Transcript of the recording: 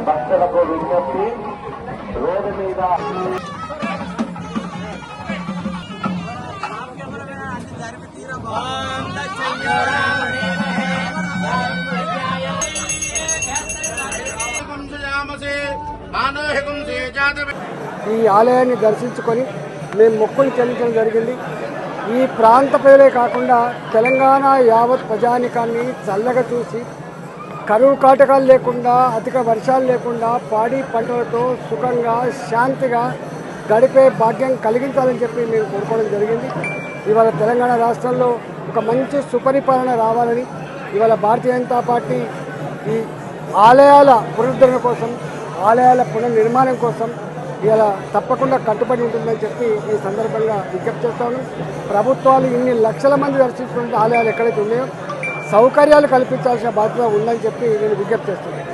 భక్తులకు విజ్ఞప్తి, రోడ్డు మీద ఈ ఆలయాన్ని దర్శించుకొని మేము మొక్కులు చెల్లించడం జరిగింది. ఈ ప్రాంత ప్రజలే కాకుండా తెలంగాణ యావత్ ప్రజానికాన్ని చల్లగా చూసి కరువు కాటకాలు లేకుండా, అధిక వర్షాలు లేకుండా పాడి పంటలతో సుఖంగా శాంతిగా గడిపే భాగ్యం కలిగించాలని చెప్పి మేము కోరుకోవడం జరిగింది. ఇవాళ తెలంగాణ రాష్ట్రంలో ఒక మంచి సుపరిపాలన రావాలని, ఇవాళ భారతీయ జనతా పార్టీ ఈ ఆలయాల పునరుద్ధరణ కోసం, ఆలయాల పునర్నిర్మాణం కోసం ఇలా తప్పకుండా కట్టుబడి ఉంటుందని చెప్పి ఈ సందర్భంగా విజ్ఞప్తి చేస్తాను. ప్రభుత్వాలు ఇన్ని లక్షల మంది దర్శించుకున్న ఆలయాలు ఎక్కడైతే ఉన్నాయో సౌకర్యాలు కల్పించాల్సిన బాధ్యత ఉందని చెప్పి నేను విజ్ఞప్తి చేస్తున్నాను.